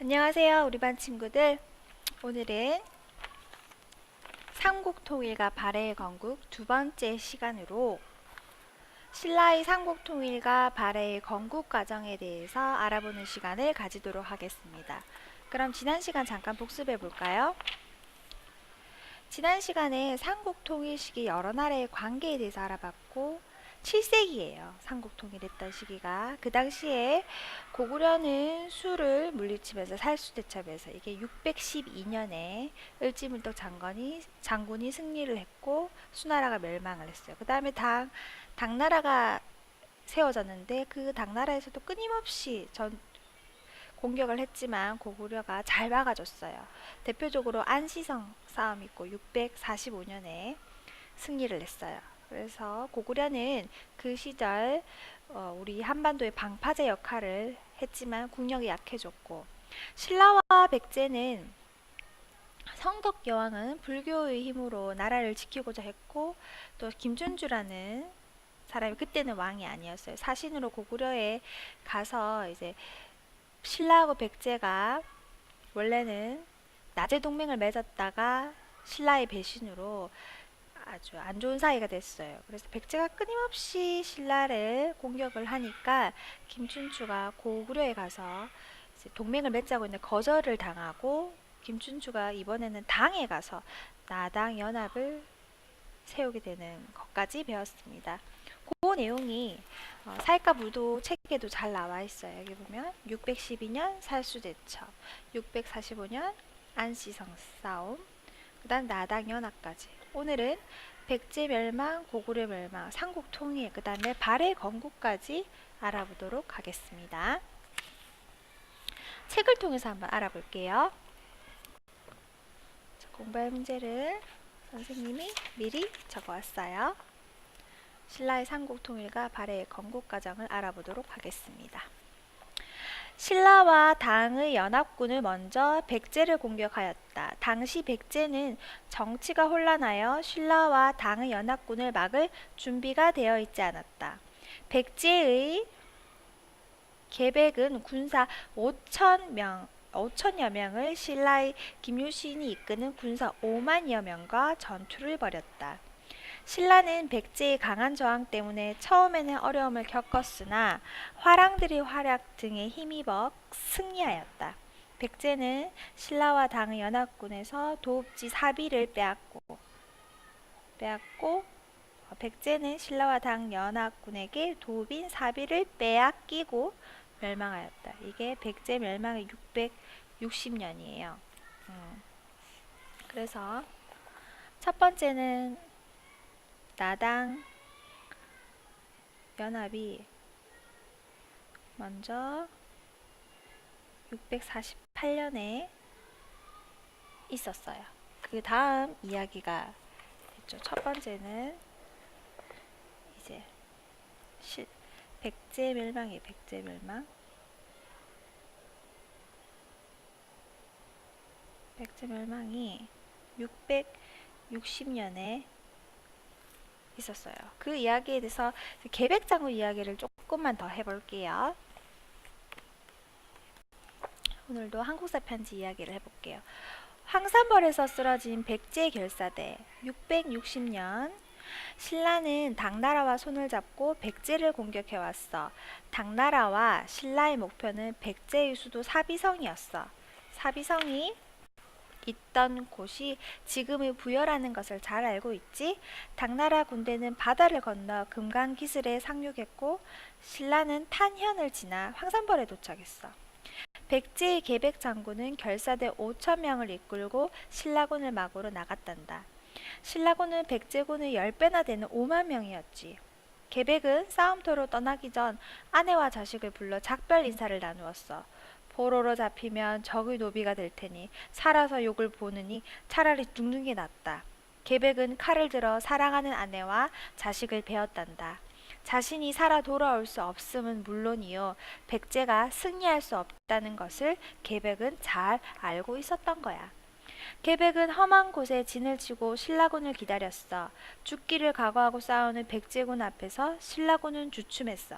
안녕하세요, 우리 반 친구들. 오늘은 삼국통일과 발해의 건국 두 번째 시간으로 신라의 삼국통일과 발해의 건국 과정에 대해서 알아보는 시간을 가지도록 하겠습니다. 그럼 지난 시간 잠깐 복습해 볼까요? 지난 시간에 삼국통일 시기 여러 나라의 관계에 대해서 알아봤고 7세기예요. 삼국통일했던 시기가. 그 당시에 고구려는 수를 물리치면서 살수대첩에서 이게 612년에 을지문덕 장군이 승리를 했고 수나라가 멸망을 했어요. 그 다음에 당나라가 세워졌는데 그 당나라에서도 끊임없이 공격을 했지만 고구려가 잘 막아줬어요. 대표적으로 안시성 싸움이 있고 645년에 승리를 했어요. 그래서 고구려는 그 시절 우리 한반도의 방파제 역할을 했지만 국력이 약해졌고, 신라와 백제는 성덕 여왕은 불교의 힘으로 나라를 지키고자 했고, 또 김준주라는 사람이 그때는 왕이 아니었어요. 사신으로 고구려에 가서 이제 신라하고 백제가 원래는 나제 동맹을 맺었다가 신라의 배신으로 아주 안 좋은 사이가 됐어요. 그래서 백제가 끊임없이 신라를 공격을 하니까 김춘추가 고구려에 가서 이제 동맹을 맺자고 했는데 거절을 당하고, 김춘추가 이번에는 당에 가서 나당 연합을 세우게 되는 것까지 배웠습니다. 그 내용이 사익과 무도 책에도 잘 나와 있어요. 여기 보면 612년 살수대첩, 645년 안시성 싸움, 그 다음 나당 연합까지. 오늘은 백제 멸망, 고구려 멸망, 삼국 통일, 그 다음에 발해 건국까지 알아보도록 하겠습니다. 책을 통해서 한번 알아볼게요. 공부할 문제를 선생님이 미리 적어왔어요. 신라의 삼국통일과 발해의 건국 과정을 알아보도록 하겠습니다. 신라와 당의 연합군을 먼저 백제를 공격하였다. 당시 백제는 정치가 혼란하여 신라와 당의 연합군을 막을 준비가 되어 있지 않았다. 백제의 계백은 군사 5천여 명을 신라의 김유신이 이끄는 군사 5만여 명과 전투를 벌였다. 신라는 백제의 강한 저항 때문에 처음에는 어려움을 겪었으나 화랑들의 활약 등에 힘입어 승리하였다. 백제는 신라와 당의 연합군에서 도읍지 사비를 빼앗고 백제는 신라와 당 연합군에게 도읍인 사비를 빼앗기고 멸망하였다. 이게 백제 멸망의 660년이에요. 그래서 첫 번째는 나당 연합이 먼저 648년에 있었어요. 그 다음 이야기가 됐죠. 첫 번째는 이제 백제 멸망이에요. 백제 멸망. 백제 멸망이 660년에 있었어요. 그 이야기에 대해서 계백장군 이야기를 조금만 더 해볼게요. 오늘도 한국사 편지 이야기를 해볼게요. 황산벌에서 쓰러진 백제 결사대. 660년 신라는 당나라와 손을 잡고 백제를 공격해왔어. 당나라와 신라의 목표는 백제의 수도 사비성이었어. 사비성이 있던 곳이 지금의 부여라는 것을 잘 알고 있지? 당나라 군대는 바다를 건너 금강기슬에 상륙했고 신라는 탄현을 지나 황산벌에 도착했어. 백제의 계백 장군은 결사대 5천명을 이끌고 신라군을 막으러 나갔단다. 신라군은 백제군의 10배나 되는 5만 명이었지. 계백은 싸움터로 떠나기 전 아내와 자식을 불러 작별 인사를 나누었어. 포로로 잡히면 적의 노비가 될 테니 살아서 욕을 보느니 차라리 죽는 게 낫다. 계백은 칼을 들어 사랑하는 아내와 자식을 베었단다. 자신이 살아 돌아올 수 없음은 물론이요, 백제가 승리할 수 없다는 것을 계백은 잘 알고 있었던 거야. 계백은 험한 곳에 진을 치고 신라군을 기다렸어. 죽기를 각오하고 싸우는 백제군 앞에서 신라군은 주춤했어.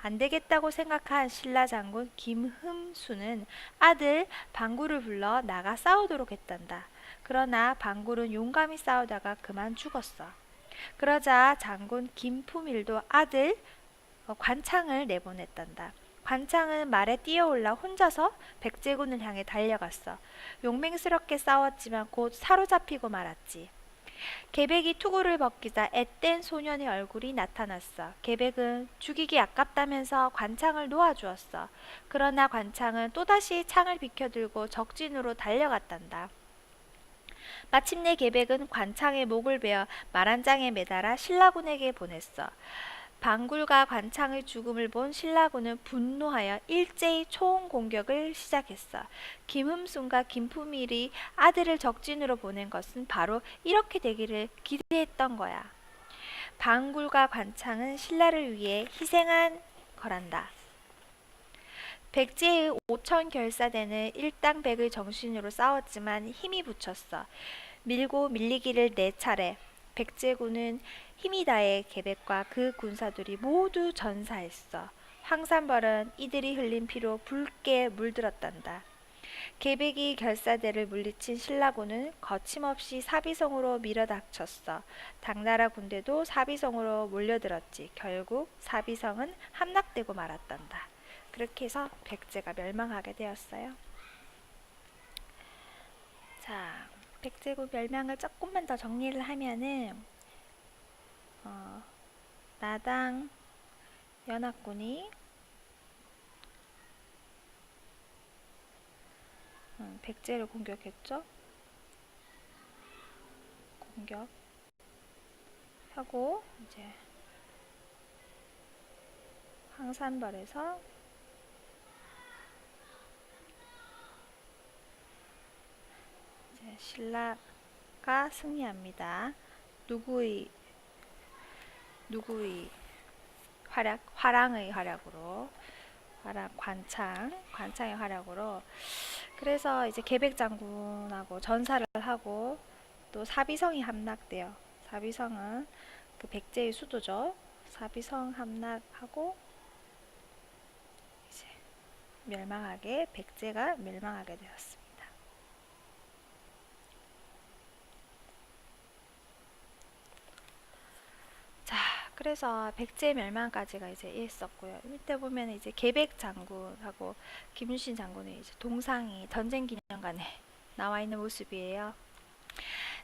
안 되겠다고 생각한 신라 장군 김흠수는 아들 방구를 불러 나가 싸우도록 했단다. 그러나 방구는 용감히 싸우다가 그만 죽었어. 그러자 장군 김품일도 아들 관창을 내보냈단다. 관창은 말에 뛰어올라 혼자서 백제군을 향해 달려갔어. 용맹스럽게 싸웠지만 곧 사로잡히고 말았지. 계백이 투구를 벗기자 앳된 소년의 얼굴이 나타났어. 계백은 죽이기 아깝다면서 관창을 놓아주었어. 그러나 관창은 또다시 창을 비켜들고 적진으로 달려갔단다. 마침내 계백은 관창의 목을 베어 말 한 장에 매달아 신라군에게 보냈어. 방굴과 관창의 죽음을 본 신라군은 분노하여 일제히 초원 공격을 시작했어. 김흠순과 김품일이 아들을 적진으로 보낸 것은 바로 이렇게 되기를 기대했던 거야. 방굴과 관창은 신라를 위해 희생한 거란다. 백제의 5천 결사대는 일당백의 정신으로 싸웠지만 힘이 붙였어. 밀고 밀리기를 4차례. 백제군은 힘이 다해 계백과 그 군사들이 모두 전사했어. 황산벌은 이들이 흘린 피로 붉게 물들었단다. 계백이 결사대를 물리친 신라군은 거침없이 사비성으로 밀어닥쳤어. 당나라 군대도 사비성으로 몰려들었지. 결국 사비성은 함락되고 말았단다. 그렇게 해서 백제가 멸망하게 되었어요. 자, 백제국 멸망을 조금만 더 정리를 하면은 나당 연합군이 백제를 공격했죠. 공격하고 이제 황산벌에서 이제 신라가 승리합니다. 누구의 화랑의 활약으로, 관창의 활약으로. 그래서 이제 계백 장군하고 전사를 하고 또 사비성이 함락돼요. 사비성은 그 백제의 수도죠. 사비성 함락하고 이제 백제가 멸망하게 되었습니다. 자, 그래서 백제 멸망까지가 이제 있었고요. 밑에 보면 이제 계백 장군하고 김윤신 장군의 이제 동상이 전쟁 기념관에 나와 있는 모습이에요.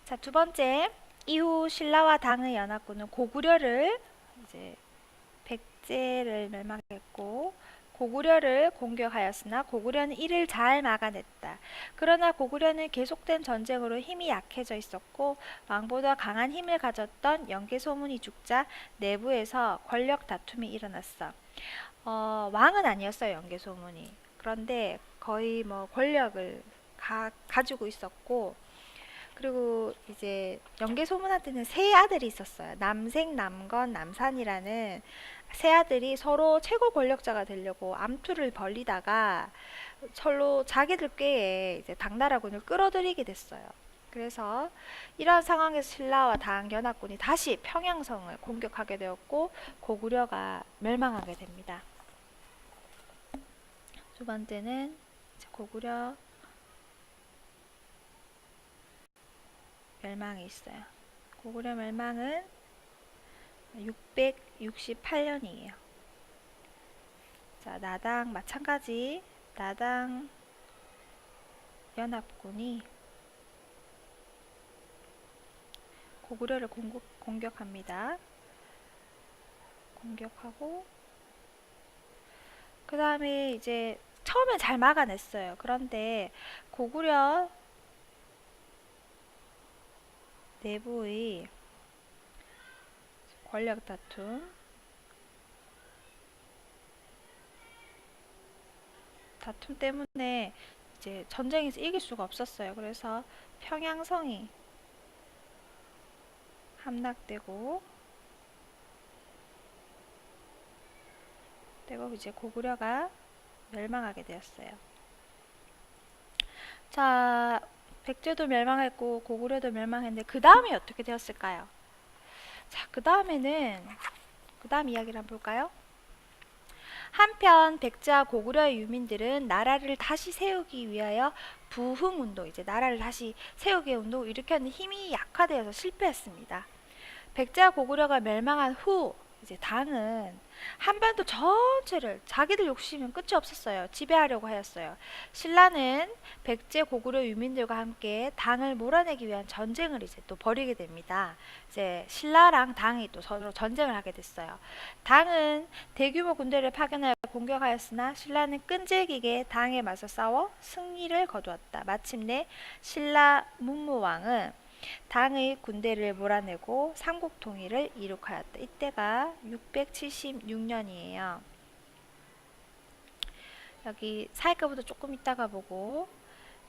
자, 두 번째, 이후 신라와 당의 연합군은 고구려를 이제 백제를 멸망했고 고구려를 공격하였으나 고구려는 이를 잘 막아냈다. 그러나 고구려는 계속된 전쟁으로 힘이 약해져 있었고 왕보다 강한 힘을 가졌던 영계소문이 죽자 내부에서 권력 다툼이 일어났어. 왕은 아니었어요, 영계소문이. 그런데 거의 뭐 권력을 가지고 있었고, 그리고 이제 영계소문한테는 세 아들이 있었어요. 남생, 남건, 남산이라는 세 아들이 서로 최고 권력자가 되려고 암투를 벌이다가 서로 자기들 꾀에 이제 당나라군을 끌어들이게 됐어요. 그래서 이러한 상황에서 신라와 당 연합군이 다시 평양성을 공격하게 되었고 고구려가 멸망하게 됩니다. 두 번째는 고구려 멸망이 있어요. 고구려 멸망은 668년이에요. 자, 나당 마찬가지. 나당 연합군이 고구려를 공격합니다. 공격하고 그 다음에 이제 처음엔 잘 막아냈어요. 그런데 고구려 내부의 권력 다툼 때문에 이제 전쟁에서 이길 수가 없었어요. 그래서 평양성이 함락되고 이제 고구려가 멸망하게 되었어요. 자, 백제도 멸망했고 고구려도 멸망했는데 그 다음이 어떻게 되었을까요? 자, 그 다음 이야기를 한번 볼까요? 한편 백제와 고구려의 유민들은 나라를 다시 세우기 위하여 부흥운동, 이제 나라를 다시 세우기 위한 운동을 일으켰는데 힘이 약화되어서 실패했습니다. 백제와 고구려가 멸망한 후 이제 당은 한반도 전체를 자기들 욕심은 끝이 없었어요. 지배하려고 하였어요. 신라는 백제 고구려 유민들과 함께 당을 몰아내기 위한 전쟁을 이제 또 벌이게 됩니다. 이제 신라랑 당이 또 서로 전쟁을 하게 됐어요. 당은 대규모 군대를 파견하여 공격하였으나 신라는 끈질기게 당에 맞서 싸워 승리를 거두었다. 마침내 신라 문무왕은 당의 군대를 몰아내고 삼국 통일을 이룩하였다. 이때가 676년이에요. 여기 사이가부터 조금 있다가 보고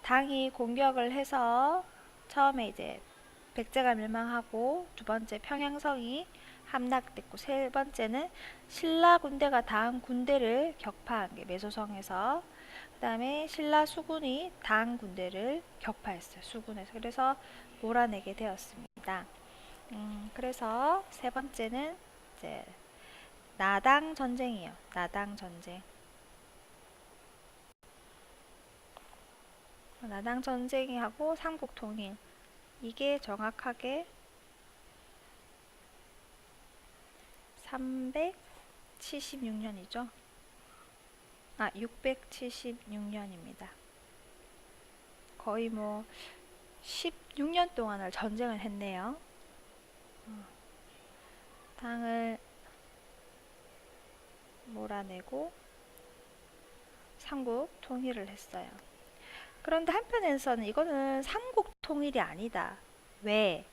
당이 공격을 해서 처음에 이제 백제가 멸망하고 두 번째 평양성이 함락됐고 세 번째는 신라 군대가 당 군대를 격파한 게 매소성에서 그 다음에 신라 수군이 당 군대를 격파했어요. 수군에서. 그래서 몰아내게 되었습니다. 그래서 세 번째는 이제 나당 전쟁이에요. 나당 전쟁. 나당 전쟁이하고 삼국 통일. 이게 정확하게 376년이죠. 676년입니다. 거의 뭐 16년 동안을 전쟁을 했네요. 당을 몰아내고 삼국 통일을 했어요. 그런데 한편에서는 이거는 삼국 통일이 아니다. 왜?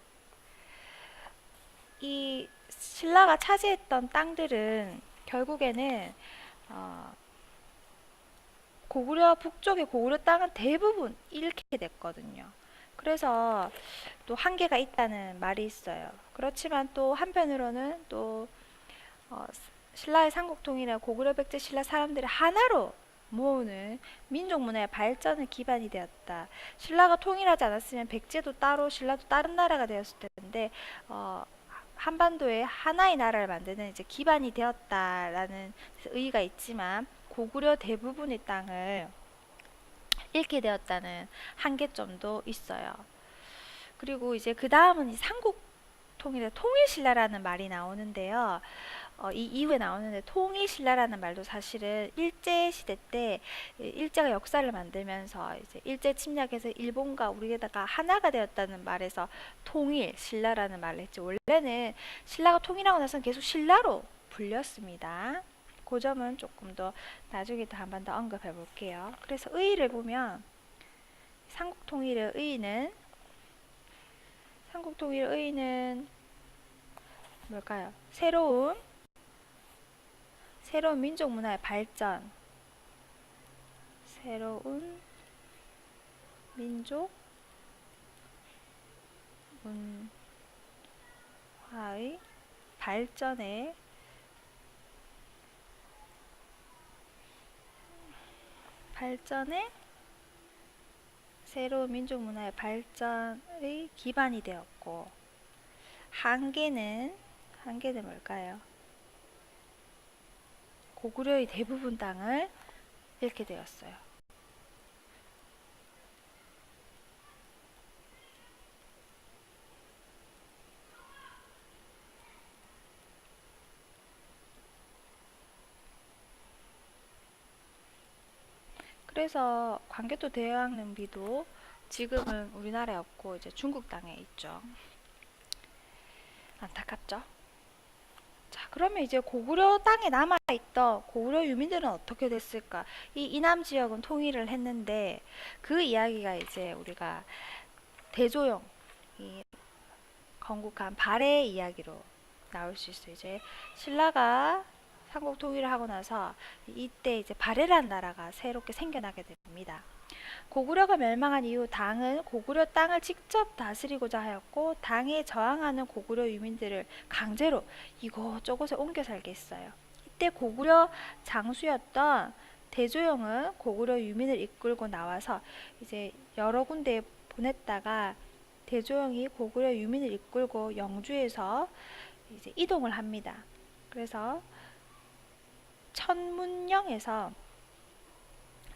이 신라가 차지했던 땅들은 결국에는 고구려 북쪽의 고구려 땅은 대부분 잃게 됐거든요. 그래서 또 한계가 있다는 말이 있어요. 그렇지만 또 한편으로는 또 신라의 삼국통일은 고구려 백제 신라 사람들을 하나로 모으는 민족 문화의 발전의 기반이 되었다. 신라가 통일하지 않았으면 백제도 따로 신라도 다른 나라가 되었을 텐데 한반도에 하나의 나라를 만드는 이제 기반이 되었다라는 의의가 있지만 고구려 대부분의 땅을 잃게 되었다는 한계점도 있어요. 그리고 이제 그 다음은 삼국 통일의 통일신라라는 말이 나오는데요. 이 이후에 나오는데 통일신라라는 말도 사실은 일제시대 때 일제가 역사를 만들면서 이제 일제 침략해서 일본과 우리가 하나가 되었다는 말에서 통일신라라는 말을 했지. 원래는 신라가 통일하고 나서는 계속 신라로 불렸습니다. 그 점은 조금 더 나중에 또 한 번 더 언급해 볼게요. 그래서 의의를 보면 삼국통일의 의의는 뭘까요? 새로운 민족 문화의 발전, 새로운 민족 문화의 발전에 새로운 민족 문화의 발전의 기반이 되었고, 한계는 뭘까요? 고구려의 대부분 땅을 잃게 되었어요. 그래서 광개토 대왕 능비도 지금은 우리나라에 없고 이제 중국 땅에 있죠. 안타깝죠? 자, 그러면 이제 고구려 땅에 남아있던 고구려 유민들은 어떻게 됐을까? 이 이남 지역은 통일을 했는데 그 이야기가 이제 우리가 대조영이 건국한 발해의 이야기로 나올 수 있어요. 이제 신라가 삼국 통일을 하고 나서 이때 이제 발해라는 나라가 새롭게 생겨나게 됩니다. 고구려가 멸망한 이후 당은 고구려 땅을 직접 다스리고자 하였고 당에 저항하는 고구려 유민들을 강제로 이곳저곳에 옮겨 살게 했어요. 이때 고구려 장수였던 대조영은 고구려 유민을 이끌고 나와서 이제 여러 군데에 보냈다가 대조영이 고구려 유민을 이끌고 영주에서 이제 이동을 합니다. 그래서 천문령에서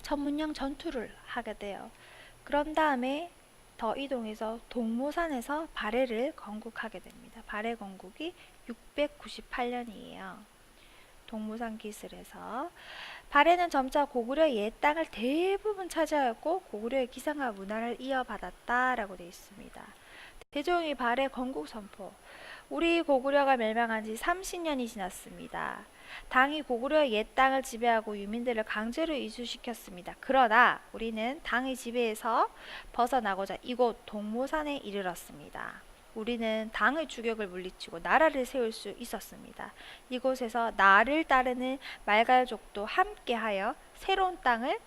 천문령 전투를 하게 돼요. 그런 다음에 더 이동해서 동모산에서 발해를 건국하게 됩니다. 발해 건국이 698년이에요. 동모산 기술에서 발해는 점차 고구려의 옛 땅을 대부분 차지하였고 고구려의 기상과 문화를 이어받았다라고 되어 있습니다. 대종의 발해 건국 선포. 우리 고구려가 멸망한 지 30년이 지났습니다. 당이 고구려의 옛 땅을 지배하고 유민들을 강제로 이주시켰습니다. 그러나 우리는 당의 지배에서 벗어나고자 이곳 동모산에 이르렀습니다. 우리는 당의 주격을 물리치고 나라를 세울 수 있었습니다. 이곳에서 나를 따르는 말갈족도 함께하여 새로운 땅을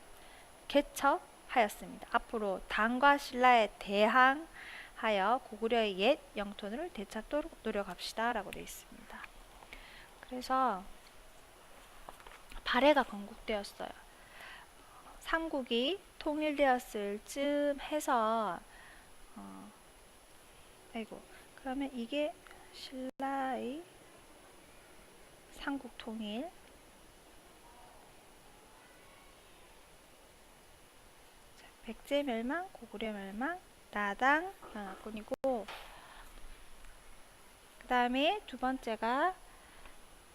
개척하였습니다. 앞으로 당과 신라에 대항하여 고구려의 옛 영토를 되찾도록 노력합시다 라고 되어 있습니다. 그래서 발해가 건국되었어요. 삼국이 통일되었을 쯤 해서 그러면 이게 신라의 삼국 통일, 백제 멸망, 고구려 멸망, 나당 연합군이고, 그 다음에 두 번째가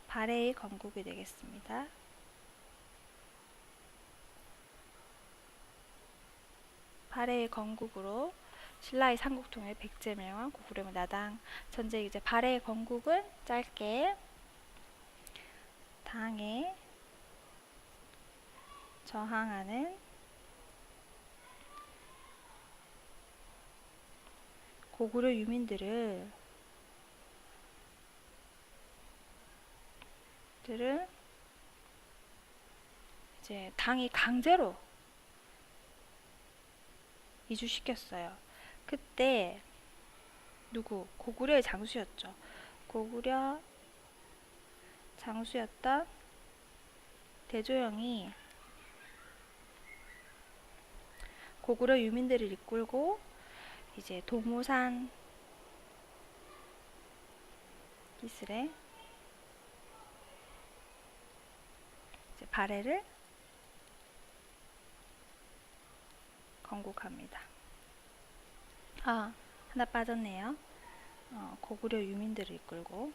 발해의 건국이 되겠습니다. 발해의 건국으로 신라의 삼국통일, 백제 멸망, 고구려 나당 전제. 이제 발해의 건국은 짧게 당에 저항하는 고구려 유민들을 이제 당이 강제로 이주시켰어요. 그때 고구려의 장수였죠. 고구려 장수였던 대조영이 고구려 유민들을 이끌고 이제 동모산 기슬에 이제 발해를 건국합니다. 하나 빠졌네요. 고구려 유민들을 이끌고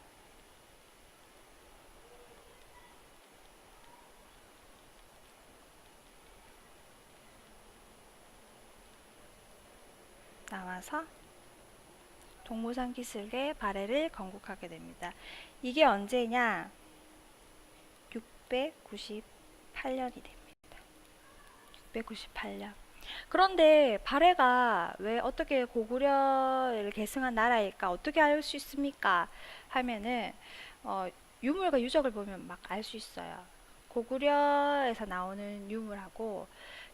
나와서 동모산 기슭의 발해를 건국하게 됩니다. 이게 언제냐? 698년이 됩니다. 698년. 그런데 발해가 왜 어떻게 고구려를 계승한 나라일까? 어떻게 알 수 있습니까? 하면은 유물과 유적을 보면 막 알 수 있어요. 고구려에서 나오는 유물하고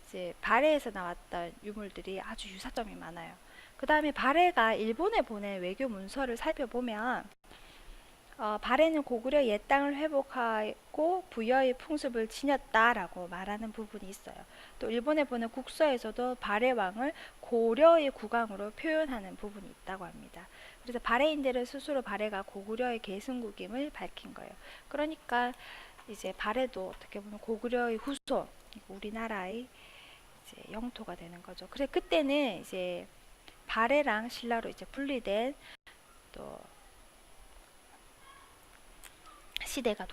이제 발해에서 나왔던 유물들이 아주 유사점이 많아요. 그 다음에 발해가 일본에 보낸 외교 문서를 살펴보면 발해는 고구려 옛 땅을 회복하고 부여의 풍습을 지녔다라고 말하는 부분이 있어요. 또 일본에 보는 국서에서도 발해 왕을 고려의 국왕으로 표현하는 부분이 있다고 합니다. 그래서 발해인들은 스스로 발해가 고구려의 계승국임을 밝힌 거예요. 그러니까 이제 발해도 어떻게 보면 고구려의 후손, 우리나라의 이제 영토가 되는 거죠. 그래 그때는 이제 발해랑 신라로 이제 분리된 또 시대가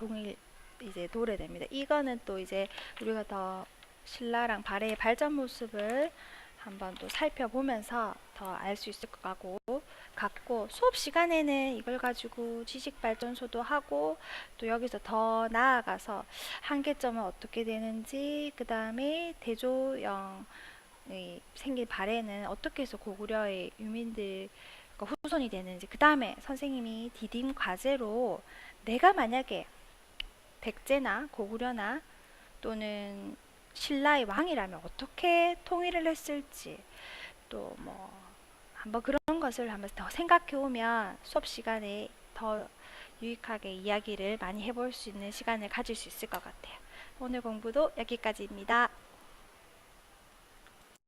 이제 도래됩니다. 이거는 또 이제 우리가 더 신라랑 발해의 발전 모습을 한번 또 살펴보면서 더 알 수 있을 것 같고 수업 시간에는 이걸 가지고 지식 발전소도 하고 또 여기서 더 나아가서 한계점은 어떻게 되는지, 그 다음에 대조영이 생긴 발해는 어떻게 해서 고구려의 유민들 후손이 되는지, 그 다음에 선생님이 디딤 과제로 내가 만약에 백제나 고구려나 또는 신라의 왕이라면 어떻게 통일을 했을지 또 뭐 한번 그런 것을 한번 더 생각해 오면 수업 시간에 더 유익하게 이야기를 많이 해볼 수 있는 시간을 가질 수 있을 것 같아요. 오늘 공부도 여기까지입니다.